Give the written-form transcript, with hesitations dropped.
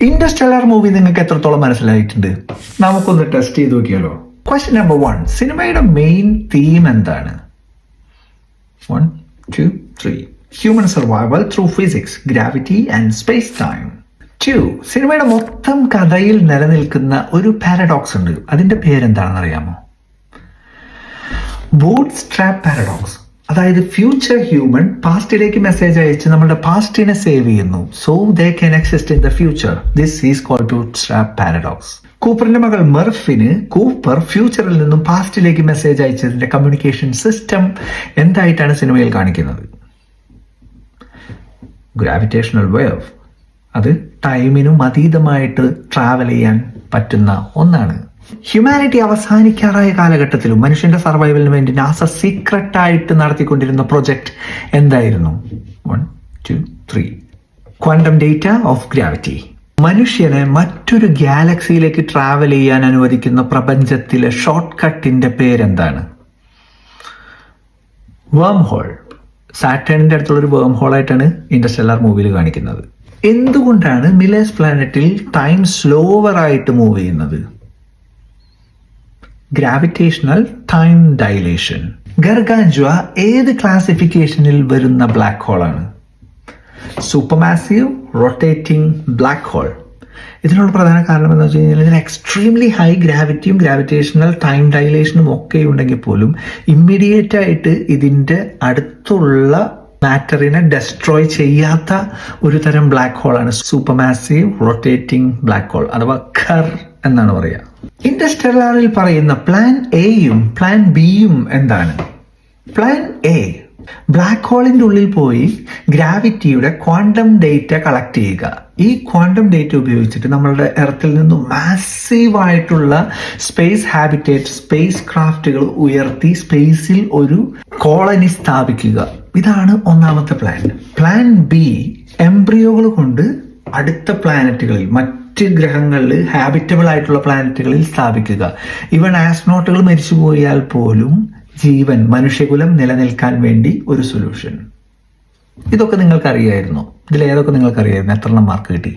Interstellar movie നിങ്ങൾക്ക് എത്രത്തോളം മനസ്സിലായിട്ടുണ്ട്? നമുക്കൊന്ന് ടെസ്റ്റ് ചെയ്ത് നോക്കിയാലോ. ക്വസ്റ്റ്യൻ നമ്പർ 1, സിനിമയുടെ മെയിൻ തീം എന്താണ്? 1, 2, 3. Human survival through physics, gravity and space time. 2, സിനിമയുടെ മൊത്തം കഥയിൽ നിലനിൽക്കുന്ന ഒരു പാരഡോക്സ് ഉണ്ട്. അതിന്റെ പേരെന്താണെന്ന് അറിയാമോ? Bootstrap paradox. അതായത് ഫ്യൂച്ചർ ഹ്യൂമൻ പാസ്റ്റിലേക്ക് മെസ്സേജ് അയച്ച് നമ്മുടെ പാസ്റ്റിനെ സേവ് ചെയ്യുന്നു, so they can exist in the future. This is called bootstrap paradox. കൂപ്പറിന്റെ മകൾ മെർഫിന് കൂപ്പർ ഫ്യൂച്ചറിൽ നിന്നും പാസ്റ്റിലേക്ക് മെസ്സേജ് അയച്ചതിന്റെ കമ്മ്യൂണിക്കേഷൻ സിസ്റ്റം എന്തായിട്ടാണ് സിനിമയിൽ കാണിക്കുന്നത്? Gravitational wave. അത് ടൈമിനും അതീതമായിട്ട് ട്രാവൽ ചെയ്യാൻ പറ്റുന്ന ഒന്നാണ്. ഹ്യൂമാനിറ്റി അവസാനിക്കാറായ കാലഘട്ടത്തിലും മനുഷ്യന്റെ സർവൈവലിന് വേണ്ടി നാസ സീക്രട്ടായിട്ട് നടത്തിക്കൊണ്ടിരുന്ന പ്രൊജക്ട് എന്തായിരുന്നു? 1, 2, 3. Quantum data of gravity. മനുഷ്യനെ മറ്റൊരു ഗാലക്സിയിലേക്ക് ട്രാവൽ ചെയ്യാൻ അനുവദിക്കുന്ന പ്രപഞ്ചത്തിലെ ഷോർട്ട് കട്ടിന്റെ പേരെന്താണ്? വേം ഹോൾ. സാറ്റേണിന്റെ അടുത്തുള്ള ഒരു വേം ഹോൾ ആയിട്ടാണ് ഇന്റർസ്റ്റെല്ലാർ മൂവിയിൽ കാണിക്കുന്നത്. എന്തുകൊണ്ടാണ് മിലേഴ്സ് പ്ലാനറ്റിൽ ടൈം സ്ലോവർ ആയിട്ട് മൂവ് ചെയ്യുന്നത്? Gravitational time dilation. ഗർഗാൻജുവ ഏത് ക്ലാസിഫിക്കേഷനിൽ വരുന്ന ബ്ലാക്ക് ഹോൾ ആണ്? Supermassive rotating black hole. ഇതിനുള്ള പ്രധാന കാരണം എന്ന് വെച്ച് കഴിഞ്ഞാൽ ഇതിന് എക്സ്ട്രീംലി ഹൈ ഗ്രാവിറ്റിയും ഗ്രാവിറ്റേഷണൽ ടൈം ഡൈലേഷനും ഒക്കെ ഉണ്ടെങ്കിൽ പോലും ഇമ്മീഡിയറ്റ് ആയിട്ട് ഇതിന്റെ അടുത്തുള്ള മാറ്ററിനെ ഡെസ്ട്രോയ് ചെയ്യാത്ത ഒരു തരം ബ്ലാക്ക് ഹോൾ ആണ് സൂപ്പർമാസീവ് റൊട്ടേറ്റിംഗ് ബ്ലാക്ക് ഹോൾ, അഥവാ ഖർ എന്നാണ് പറയുക. ഇന്റർസ്റ്റെല്ലാറിൽ പറയുന്ന പ്ലാൻ എയും പ്ലാൻ ബിയും എന്താണ്? പ്ലാൻ എ, ബ്ലാക്ക് ഹോളിന്റെ ഉള്ളിൽ പോയി ഗ്രാവിറ്റിയുടെ ക്വാണ്ടം ഡേറ്റ കളക്ട് ചെയ്യുക. ഈ ക്വാണ്ടം ഡേറ്റ ഉപയോഗിച്ചിട്ട് നമ്മളുടെ എർത്തിൽ നിന്നും മാസീവ് ആയിട്ടുള്ള സ്പേസ് ഹാബിറ്റേറ്റ്, സ്പേസ് ക്രാഫ്റ്റുകൾ ഉയർത്തി സ്പേസിൽ ഒരു കോളനി സ്ഥാപിക്കുക. ഇതാണ് ഒന്നാമത്തെ പ്ലാൻ. പ്ലാൻ ബി, എംബ്രിയോകൾ കൊണ്ട് അടുത്ത പ്ലാനറ്റുകളിൽ, മറ്റ് ഗ്രഹങ്ങളിൽ, ഹാബിറ്റബിൾ ആയിട്ടുള്ള പ്ലാനറ്റുകളിൽ സ്ഥാപിക്കുക. ഇവൻ ആസ്ട്രോണോട്ടുകൾ മരിച്ചുപോയാൽ പോലും ജീവൻ, മനുഷ്യകുലം നിലനിൽക്കാൻ വേണ്ടി ഒരു സൊല്യൂഷൻ. ഇതൊക്കെ നിങ്ങൾക്ക് അറിയായിരുന്നോ? ഇതിലേതൊക്കെ നിങ്ങൾക്ക് അറിയായിരുന്നു? എത്ര മാർക്ക് കിട്ടി?